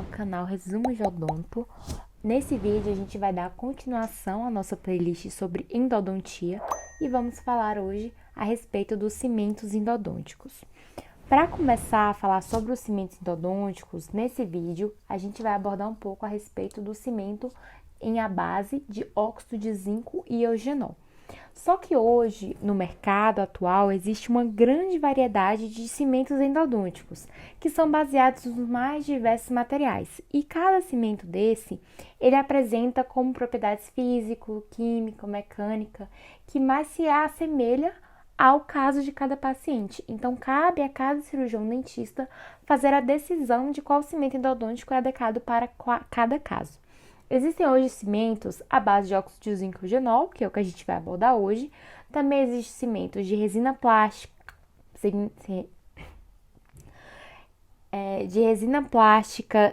canal Resumos de Odonto. Nesse vídeo a gente vai dar continuação à nossa playlist sobre endodontia e vamos falar hoje a respeito dos cimentos endodônticos. Para começar a falar sobre os cimentos endodônticos, nesse vídeo a gente vai abordar um pouco a respeito do cimento em a base de óxido de zinco e eugenol. Só que hoje, no mercado atual, existe uma grande variedade de cimentos endodônticos, que são baseados nos mais diversos materiais. E cada cimento desse, ele apresenta como propriedades físico, química, mecânica, que mais se assemelha ao caso de cada paciente. Então, cabe a cada cirurgião dentista fazer a decisão de qual cimento endodôntico é adequado para cada caso. Existem hoje cimentos à base de óxido de zinco e eugenol, que é o que a gente vai abordar hoje. Também existem cimentos de resina plástica,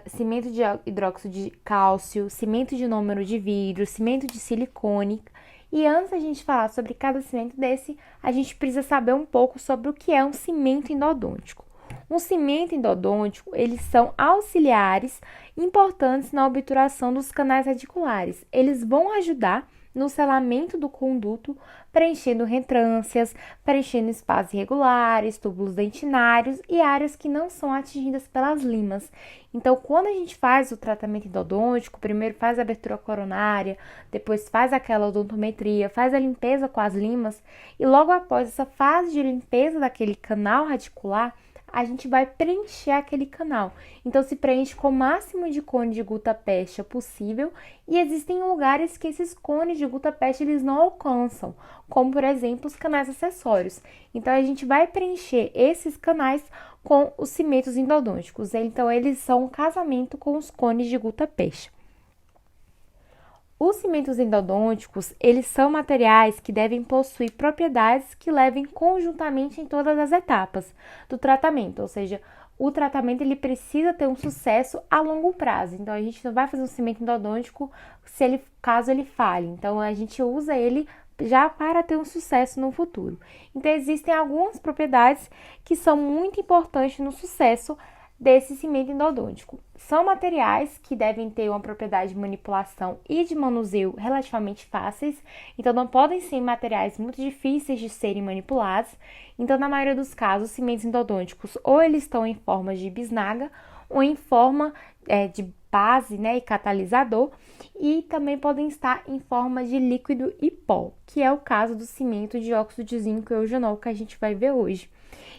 cimento de hidróxido de cálcio, cimento de número de vidro, cimento de silicone. E antes da gente falar sobre cada cimento desse, a gente precisa saber um pouco sobre o que é um cimento endodôntico. Um cimento endodôntico, eles são auxiliares importantes na obturação dos canais radiculares. Eles vão ajudar no selamento do conduto, preenchendo retrâncias, preenchendo espaços irregulares, túbulos dentinários e áreas que não são atingidas pelas limas. Então, quando a gente faz o tratamento endodôntico, primeiro faz a abertura coronária, depois faz aquela odontometria, faz a limpeza com as limas e logo após essa fase de limpeza daquele canal radicular, a gente vai preencher aquele canal. Então, se preenche com o máximo de cone de gutta-percha possível e existem lugares que esses cones de gutta-percha eles não alcançam, como, por exemplo, os canais acessórios. Então, a gente vai preencher esses canais com os cimentos endodônticos. Então, eles são um casamento com os cones de gutta-percha. Os cimentos endodônticos, eles são materiais que devem possuir propriedades que levem conjuntamente em todas as etapas do tratamento, ou seja, o tratamento ele precisa ter um sucesso a longo prazo. Então, a gente não vai fazer um cimento endodôntico caso ele falhe. Então, a gente usa ele já para ter um sucesso no futuro. Então, existem algumas propriedades que são muito importantes no sucesso desse cimento endodôntico. São materiais que devem ter uma propriedade de manipulação e de manuseio relativamente fáceis, então não podem ser materiais muito difíceis de serem manipulados. Então, na maioria dos casos, os cimentos endodônticos ou eles estão em forma de bisnaga ou em forma de base, e catalisador, e também podem estar em forma de líquido e pó, que é o caso do cimento de óxido de zinco e eugenol que a gente vai ver hoje.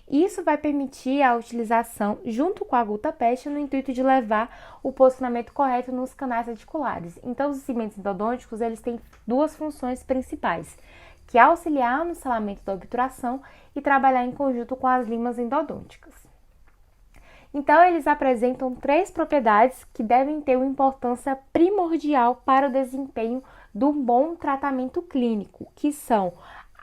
Isso vai permitir a utilização junto com a gutta-percha no intuito de levar o posicionamento correto nos canais radiculares. Então, os cimentos endodônticos, eles têm duas funções principais, que é auxiliar no selamento da obturação e trabalhar em conjunto com as limas endodônticas. Então, eles apresentam três propriedades que devem ter uma importância primordial para o desempenho de um bom tratamento clínico, que são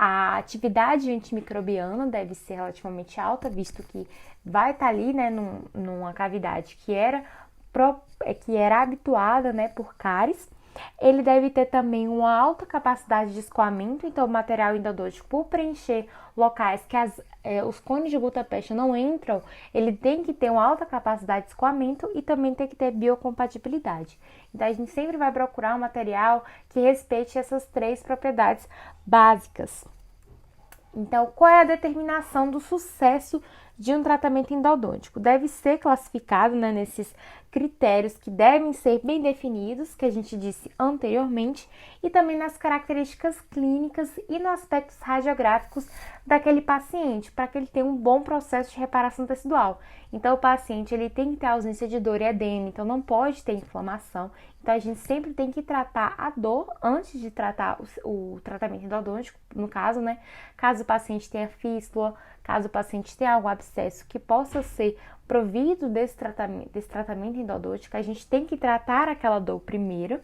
a atividade antimicrobiana deve ser relativamente alta, visto que vai estar ali, numa cavidade que era habituada, por cáries. Ele deve ter também uma alta capacidade de escoamento, então o material endodôntico, por preencher locais que os cones de gutta-percha não entram, ele tem que ter uma alta capacidade de escoamento e também tem que ter biocompatibilidade. Então, a gente sempre vai procurar um material que respeite essas três propriedades básicas. Então, qual é a determinação do sucesso de um tratamento endodôntico? Deve ser classificado nesses critérios que devem ser bem definidos, que a gente disse anteriormente, e também nas características clínicas e nos aspectos radiográficos daquele paciente, para que ele tenha um bom processo de reparação tecidual. Então, o paciente ele tem que ter ausência de dor e edema, então não pode ter inflamação. Então, a gente sempre tem que tratar a dor antes de tratar o tratamento endodôntico, no caso, caso o paciente tenha fístula, caso o paciente tenha algum abscesso que possa ser provido desse tratamento endodôntico, a gente tem que tratar aquela dor primeiro.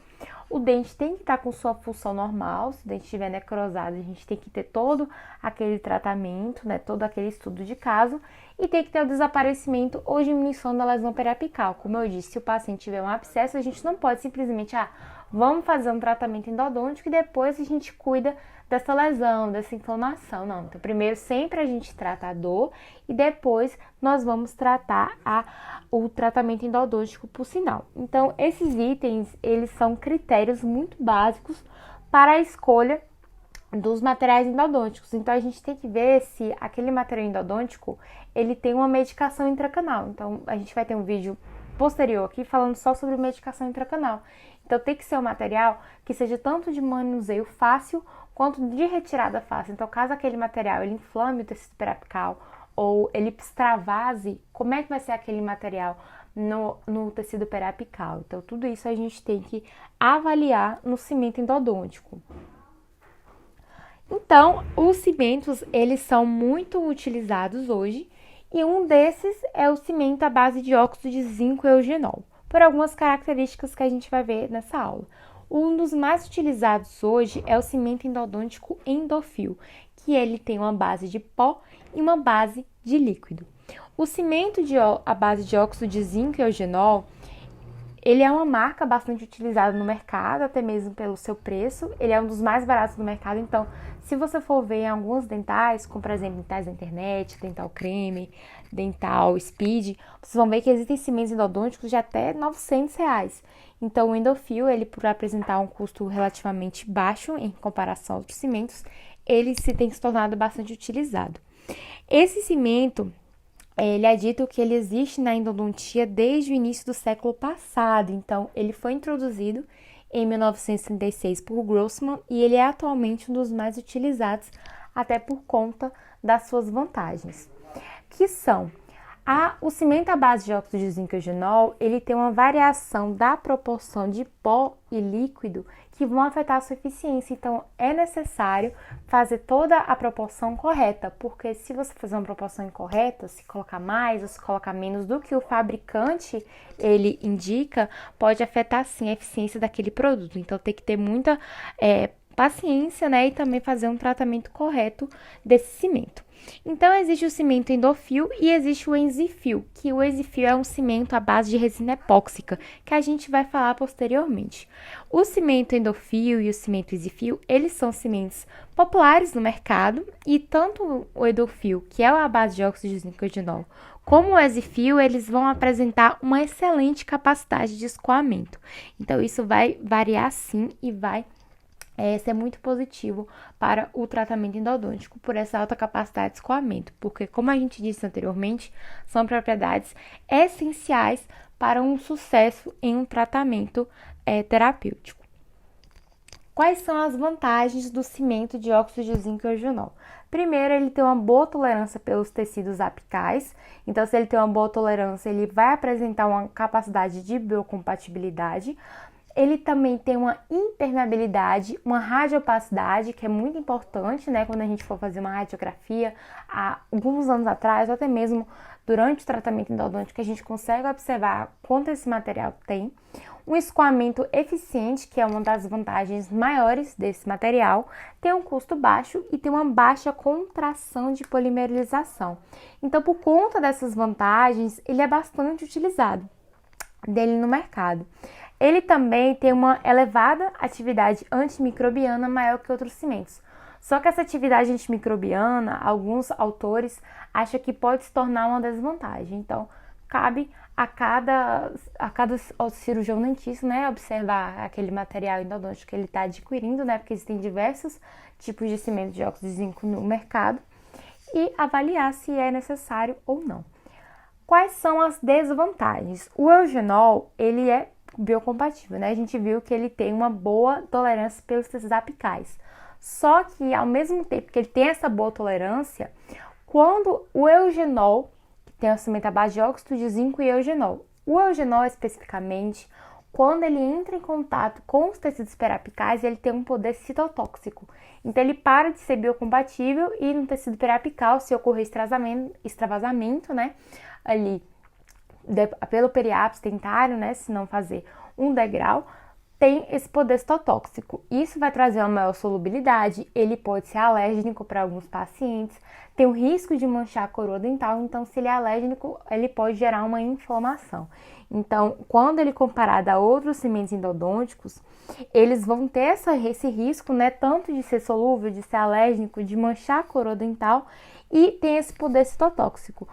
O dente tem que estar com sua função normal. Se o dente estiver necrosado, a gente tem que ter todo aquele tratamento, todo aquele estudo de caso. e tem que ter o desaparecimento ou diminuição da lesão periapical. Como eu disse, se o paciente tiver um abscesso, a gente não pode simplesmente, vamos fazer um tratamento endodôntico e depois a gente cuida dessa lesão, dessa inflamação. Não, então primeiro sempre a gente trata a dor e depois nós vamos tratar o tratamento endodôntico por sinal. Então, esses itens, eles são critérios muito básicos para a escolha dos materiais endodônticos. Então, a gente tem que ver se aquele material endodôntico, ele tem uma medicação intracanal. Então, a gente vai ter um vídeo posterior aqui falando só sobre medicação intracanal. Então, tem que ser um material que seja tanto de manuseio fácil quanto de retirada fácil. Então, caso aquele material ele inflame o tecido periapical ou ele extravase, como é que vai ser aquele material no tecido periapical? Então, tudo isso a gente tem que avaliar no cimento endodôntico. Então, os cimentos, eles são muito utilizados hoje e um desses é o cimento à base de óxido de zinco e eugenol, por algumas características que a gente vai ver nessa aula. Um dos mais utilizados hoje é o cimento endodôntico Endofil, que ele tem uma base de pó e uma base de líquido. O cimento à base de óxido de zinco e eugenol, ele é uma marca bastante utilizada no mercado, até mesmo pelo seu preço. Ele é um dos mais baratos do mercado, então, se você for ver em alguns dentais, como por exemplo dentais da internet, Dental Creme, Dental Speed, vocês vão ver que existem cimentos endodônticos de até R$900. Então, o Endofil, ele por apresentar um custo relativamente baixo em comparação aos outros cimentos, ele tem se tornado bastante utilizado. Esse cimento, ele é dito que ele existe na endodontia desde o início do século passado, então ele foi introduzido em 1936 por Grossman e ele é atualmente um dos mais utilizados, até por conta das suas vantagens, que são o cimento à base de óxido de zinco e eugenol, ele tem uma variação da proporção de pó e líquido que vão afetar a sua eficiência. Então, é necessário fazer toda a proporção correta, porque se você fazer uma proporção incorreta, se colocar mais ou se colocar menos do que o fabricante ele indica, pode afetar sim a eficiência daquele produto. Então, tem que ter muita paciência, né? E também fazer um tratamento correto desse cimento. Então, existe o cimento Endofil e existe o Enzifil, que o Enzifil é um cimento à base de resina epóxica, que a gente vai falar posteriormente. O cimento Endofil e o cimento Enzifil, eles são cimentos populares no mercado e tanto o Endofil, que é a base de óxido de zinco e eugenol, como o Enzifil, eles vão apresentar uma excelente capacidade de escoamento. Então, isso vai variar sim e vai ser muito positivo para o tratamento endodôntico por essa alta capacidade de escoamento, porque, como a gente disse anteriormente, são propriedades essenciais para um sucesso em um tratamento terapêutico. Quais são as vantagens do cimento de óxido de zinco e eugenol? Primeiro, ele tem uma boa tolerância pelos tecidos apicais, então se ele tem uma boa tolerância, ele vai apresentar uma capacidade de biocompatibilidade. Ele também tem uma impermeabilidade, uma radiopacidade, que é muito importante, né? Quando a gente for fazer uma radiografia, há alguns anos atrás, ou até mesmo durante o tratamento endodôntico, a gente consegue observar quanto esse material tem. Um escoamento eficiente, que é uma das vantagens maiores desse material, tem um custo baixo e tem uma baixa contração de polimerização. Então, por conta dessas vantagens, ele é bastante utilizado dele no mercado. Ele também tem uma elevada atividade antimicrobiana maior que outros cimentos. Só que essa atividade antimicrobiana, alguns autores acham que pode se tornar uma desvantagem. Então, cabe a cada cirurgião dentista, né, observar aquele material endodôntico que ele está adquirindo, né, porque existem diversos tipos de cimento de óxido de zinco no mercado, e avaliar se é necessário ou não. Quais são as desvantagens? O eugenol, ele é biocompatível, né? A gente viu que ele tem uma boa tolerância pelos tecidos apicais. Só que, ao mesmo tempo que ele tem essa boa tolerância, quando o eugenol, que tem o cimento à base de óxido de zinco e eugenol, o eugenol especificamente, quando ele entra em contato com os tecidos periapicais, ele tem um poder citotóxico. Então, ele para de ser biocompatível e no tecido periapical, se ocorrer extravasamento, né, ali pelo periápse dentário, né, se não fazer um degrau, tem esse poder citotóxico. Isso vai trazer uma maior solubilidade, ele pode ser alérgico para alguns pacientes, tem o risco de manchar a coroa dental, então se ele é alérgico, ele pode gerar uma inflamação. Então, quando ele comparado a outros cimentos endodônticos, eles vão ter esse risco, né, tanto de ser solúvel, de ser alérgico, de manchar a coroa dental e tem esse poder citotóxico.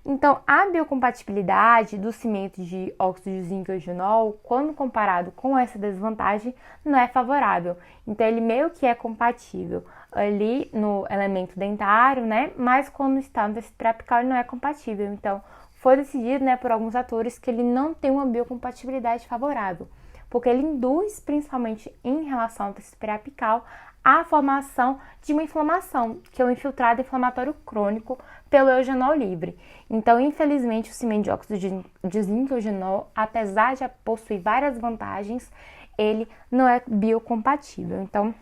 Então, a biocompatibilidade do cimento de óxido de zinco e eugenol, quando comparado com essa desvantagem, não é favorável. Então, ele meio que é compatível ali no elemento dentário, né? Mas quando está no tecido periapical, ele não é compatível. Então, foi decidido, né, por alguns atores que ele não tem uma biocompatibilidade favorável, porque ele induz, principalmente em relação ao tecido periapical, a formação de uma inflamação, que é o infiltrado inflamatório crônico pelo eugenol livre. Então, infelizmente, o cimento de óxido de zinco e eugenol, apesar de possuir várias vantagens, ele não é biocompatível. Então,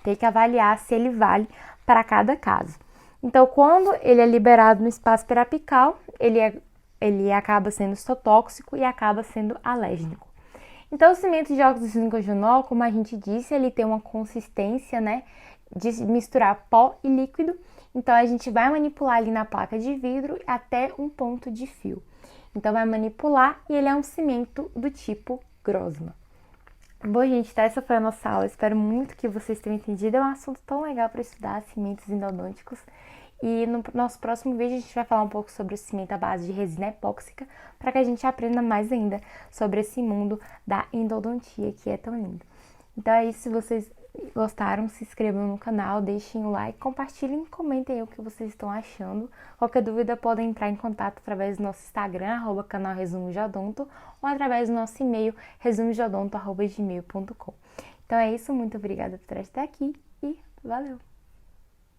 tem que avaliar se ele vale para cada caso. Então, quando ele é liberado no espaço periapical, ele acaba sendo citotóxico e acaba sendo alérgico. Então, o cimento de óxido de zinco e eugenol, como a gente disse, ele tem uma consistência, né, de misturar pó e líquido. Então, a gente vai manipular ali na placa de vidro até um ponto de fio. Então, vai manipular e ele é um cimento do tipo Grossmann. Bom, gente, tá? Essa foi a nossa aula. Espero muito que vocês tenham entendido. É um assunto tão legal para estudar, cimentos endodônticos. E no nosso próximo vídeo a gente vai falar um pouco sobre o cimento à base de resina epóxica, para que a gente aprenda mais ainda sobre esse mundo da endodontia que é tão lindo. Então é isso, se vocês gostaram, se inscrevam no canal, deixem o like, compartilhem, comentem aí o que vocês estão achando. Qualquer dúvida podem entrar em contato através do nosso Instagram, @canal Resumo de Odonto, ou através do nosso e-mail, resumodonto@gmail.com. Então é isso, muito obrigada por estar aqui e valeu!